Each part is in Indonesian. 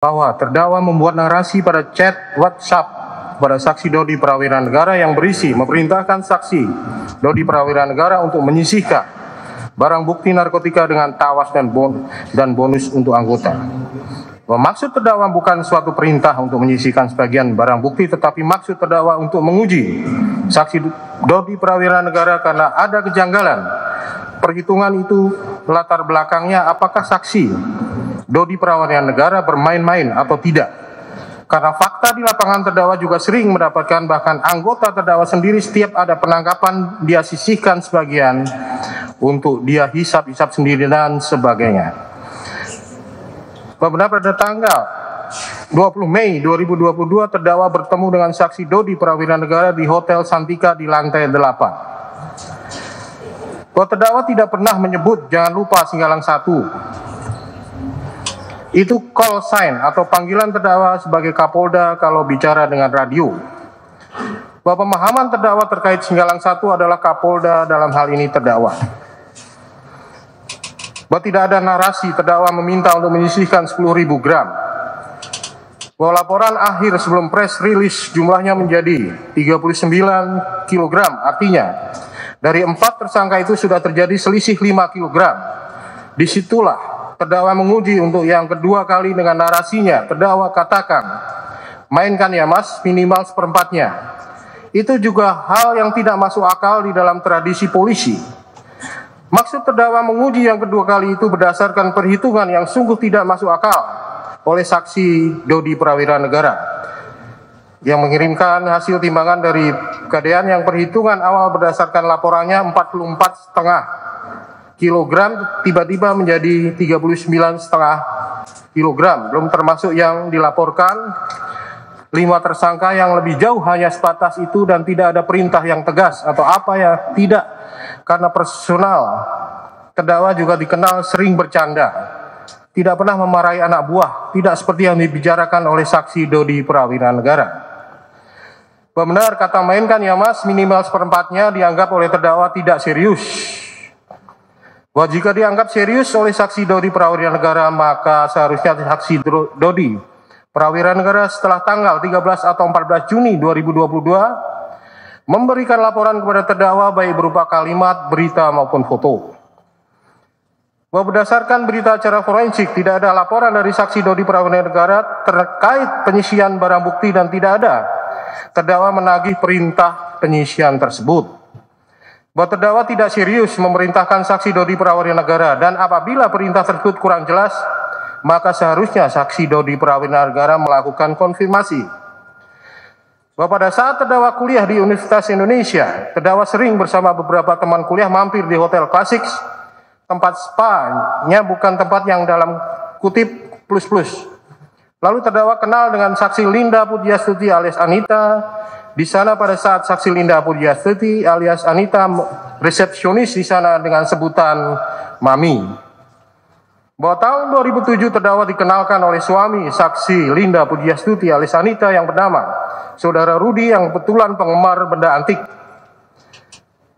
bahwa terdakwa membuat narasi pada chat WhatsApp pada saksi Dodi Prawira Negara yang berisi memerintahkan saksi Dodi Prawira Negara untuk menyisihkan barang bukti narkotika dengan tawas dan bonus untuk anggota. Maksud terdakwa bukan suatu perintah untuk menyisihkan sebagian barang bukti, tetapi maksud terdakwa untuk menguji saksi Dodi Prawira Negara karena ada kejanggalan perhitungan itu. Latar belakangnya, apakah saksi Dodi Prawira Negara bermain-main atau tidak? Karena fakta di lapangan terdakwa juga sering mendapatkan, bahkan anggota terdakwa sendiri setiap ada penangkapan dia sisihkan sebagian untuk dia hisap-hisap sendiri dan sebagainya. Benar pada tanggal 20 Mei 2022 terdakwa bertemu dengan saksi Dodi Prawira Negara di Hotel Santika di lantai 8. Bahwa terdakwa tidak pernah menyebut jangan lupa Singgalang 1. Itu call sign atau panggilan terdakwa sebagai Kapolda kalau bicara dengan radio. Bahwa pemahaman terdakwa terkait Singgalang 1 adalah Kapolda dalam hal ini terdakwa. Bahwa tidak ada narasi terdakwa meminta untuk menyisihkan 10.000 gram. Bahwa laporan akhir sebelum press release jumlahnya menjadi 39 kg. Artinya dari 4 tersangka itu sudah terjadi selisih 5 kg. Disitulah terdakwa menguji untuk yang kedua kali dengan narasinya. Terdakwa katakan, mainkan ya mas, minimal seperempatnya. Itu juga hal yang tidak masuk akal di dalam tradisi polisi. Maksud terdakwa menguji yang kedua kali itu berdasarkan perhitungan yang sungguh tidak masuk akal oleh saksi Dodi Prawira Negara yang mengirimkan hasil timbangan dari Pegadaian yang perhitungan awal berdasarkan laporannya 44,5 kilogram tiba-tiba menjadi 39,5 kilogram, belum termasuk yang dilaporkan 5 tersangka yang lebih jauh hanya sebatas itu dan tidak ada perintah yang tegas atau apa ya, tidak, karena personal terdakwa juga dikenal sering bercanda, tidak pernah memarahi anak buah, tidak seperti yang dibicarakan oleh saksi Dodi Prawira Negara. Benar kata mainkan ya mas, minimal seperempatnya dianggap oleh terdakwa tidak serius. Bahwa jika dianggap serius oleh saksi Dodi Prawira Negara, maka seharusnya saksi Dodi Prawira Negara setelah tanggal 13 atau 14 Juni 2022 memberikan laporan kepada terdakwa baik berupa kalimat, berita maupun foto. Bahwa berdasarkan berita acara forensik tidak ada laporan dari saksi Dodi Prawira Negara terkait penyisian barang bukti dan tidak ada terdakwa menagih perintah penyisian tersebut. Bahwa terdakwa tidak serius memerintahkan saksi Dodi Prawira Negara dan apabila perintah tersebut kurang jelas, maka seharusnya saksi Dodi Prawira Negara melakukan konfirmasi. Bahwa pada saat terdakwa kuliah di Universitas Indonesia, terdakwa sering bersama beberapa teman kuliah mampir di Hotel Classics, tempat spa-nya bukan tempat yang dalam kutip plus-plus. Lalu terdakwa kenal dengan saksi Linda Pujiastuti alias Anita. Di sana pada saat saksi Linda Pujiastuti alias Anita resepsionis di sana dengan sebutan Mami. Bahwa tahun 2007 terdakwa dikenalkan oleh suami saksi Linda Pujiastuti alias Anita yang bernama Saudara Rudi yang kebetulan penggemar benda antik.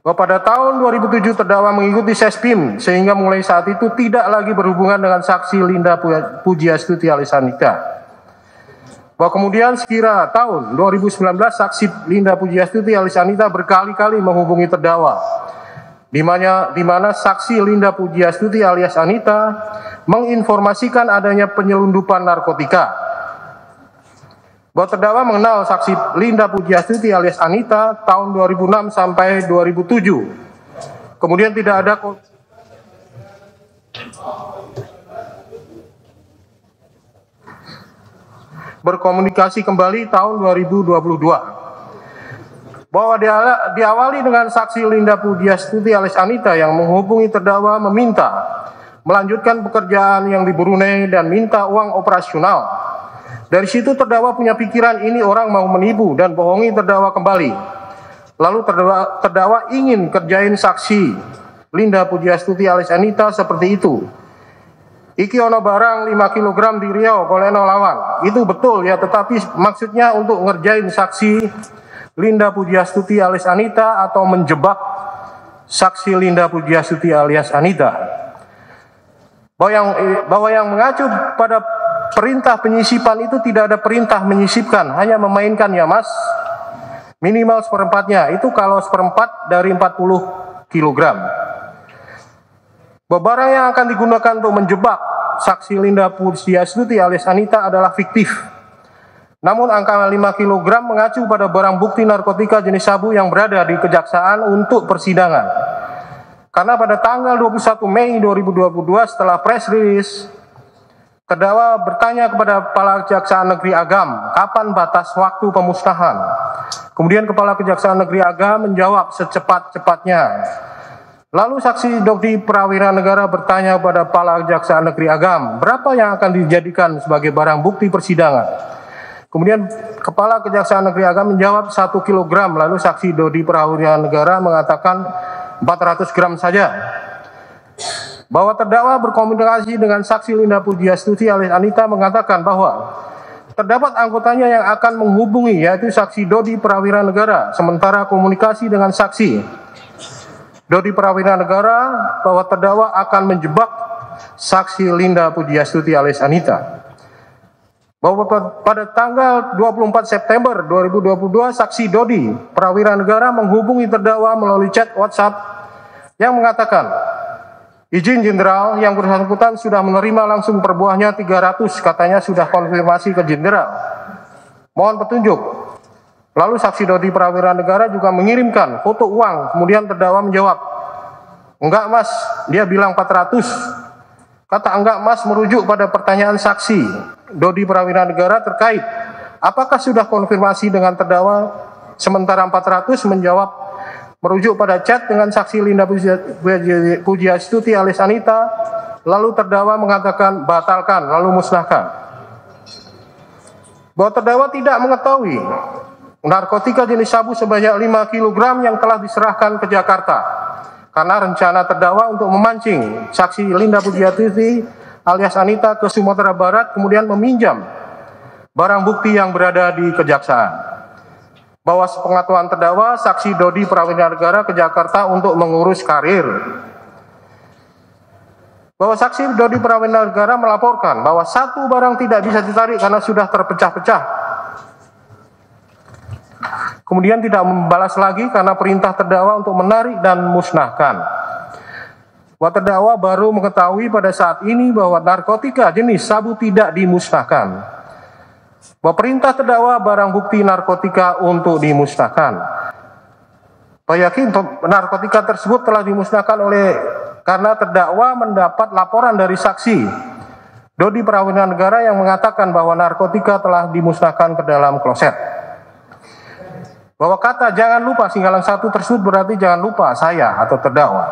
Bahwa pada tahun 2007 terdakwa mengikuti Sespim sehingga mulai saat itu tidak lagi berhubungan dengan saksi Linda Pujiastuti alias Anita. Bahwa kemudian sekira tahun 2019 saksi Linda Pujiastuti alias Anita berkali-kali menghubungi terdakwa, di mana saksi Linda Pujiastuti alias Anita menginformasikan adanya penyelundupan narkotika. Bahwa terdakwa mengenal saksi Linda Pujiastuti alias Anita tahun 2006 sampai 2007. Kemudian tidak ada berkomunikasi kembali tahun 2022. Bahwa diawali dengan saksi Linda Pujiastuti alias Anita yang menghubungi terdakwa meminta melanjutkan pekerjaan yang di Brunei dan minta uang operasional. Dari situ terdakwa punya pikiran ini orang mau menipu dan bohongi terdakwa kembali. Lalu terdakwa ingin kerjain saksi Linda Pujiastuti alias Anita seperti itu. Iki ono barang 5 kg di Riau, koleno lawan. Itu betul ya, tetapi maksudnya untuk ngerjain saksi Linda Pujiastuti alias Anita atau menjebak saksi Linda Pujiastuti alias Anita. Bahwa yang mengacu pada perintah penyisipan itu tidak ada perintah menyisipkan, hanya memainkan ya mas. Minimal seperempatnya, itu kalau seperempat dari 40 kg. Barang yang akan digunakan untuk menjebak saksi Linda Pujiastuti alias Anita adalah fiktif. Namun angka 5 kg mengacu pada barang bukti narkotika jenis sabu yang berada di kejaksaan untuk persidangan. Karena pada tanggal 21 Mei 2022 setelah press release, terdakwa bertanya kepada Kepala Kejaksaan Negeri Agam, kapan batas waktu pemusnahan? Kemudian Kepala Kejaksaan Negeri Agam menjawab secepat-cepatnya. Lalu saksi Dodi Prawira Negara bertanya kepada Kepala Kejaksaan Negeri Agam, berapa yang akan dijadikan sebagai barang bukti persidangan? Kemudian Kepala Kejaksaan Negeri Agam menjawab 1 kg. Lalu saksi Dodi Prawira Negara mengatakan 400 gram saja. Bahwa terdakwa berkomunikasi dengan saksi Linda Pujiastuti alias Anita mengatakan bahwa terdapat anggotanya yang akan menghubungi, yaitu saksi Dodi Prawira Negara. Sementara komunikasi dengan saksi Dodi Prawira Negara bahwa terdakwa akan menjebak saksi Linda Pujiastuti alias Anita. Bahwa pada tanggal 24 September 2022 saksi Dodi Prawira Negara menghubungi terdakwa melalui chat WhatsApp yang mengatakan, izin jenderal, yang bersangkutan sudah menerima langsung per buahnya 300, katanya sudah konfirmasi ke jenderal. Mohon petunjuk. Lalu saksi Dodi Prawira Negara juga mengirimkan foto uang, kemudian terdakwa menjawab, enggak mas, dia bilang 400. Kata enggak mas merujuk pada pertanyaan saksi Dodi Prawira Negara terkait apakah sudah konfirmasi dengan terdakwa, sementara 400 menjawab merujuk pada chat dengan saksi Linda Pujiastuti alias Anita. Lalu terdakwa mengatakan batalkan, lalu musnahkan. Bahwa terdakwa tidak mengetahui narkotika jenis sabu sebanyak 5 kg yang telah diserahkan ke Jakarta karena rencana terdakwa untuk memancing saksi Linda Pujiastuti alias Anita ke Sumatera Barat, kemudian meminjam barang bukti yang berada di kejaksaan. Bahwa sepengetahuan terdakwa, saksi Dodi Prawira Negara ke Jakarta untuk mengurus karir. Bahwa saksi Dodi Prawira Negara melaporkan bahwa satu barang tidak bisa ditarik karena sudah terpecah-pecah. Kemudian tidak membalas lagi karena perintah terdakwa untuk menarik dan musnahkan. Bahwa terdakwa baru mengetahui pada saat ini bahwa narkotika jenis sabu tidak dimusnahkan. Bahwa perintah terdakwa barang bukti narkotika untuk dimusnahkan. Bahwa yakin narkotika tersebut telah dimusnahkan karena terdakwa mendapat laporan dari saksi Dodi Prawira Negara yang mengatakan bahwa narkotika telah dimusnahkan ke dalam kloset. Bahwa kata jangan lupa Singgalang 1 tersebut berarti jangan lupa saya atau terdakwa.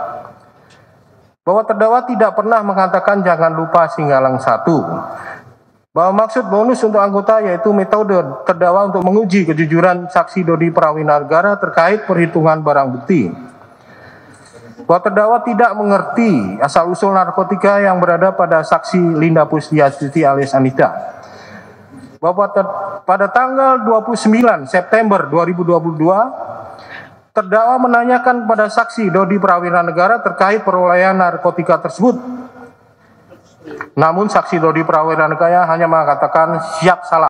Bahwa terdakwa tidak pernah mengatakan jangan lupa Singgalang 1. Bahwa maksud bonus untuk anggota yaitu metode terdakwa untuk menguji kejujuran saksi Dodi Prawira Negara terkait perhitungan barang bukti. Bahwa terdakwa tidak mengerti asal-usul narkotika yang berada pada saksi Linda Pujiastuti alias Anita. Bahwa pada tanggal 29 September 2022 terdakwa menanyakan kepada saksi Dodi Prawira Negara terkait perolehan narkotika tersebut. Namun saksi Dodi Prawira Negara hanya mengatakan siap salah.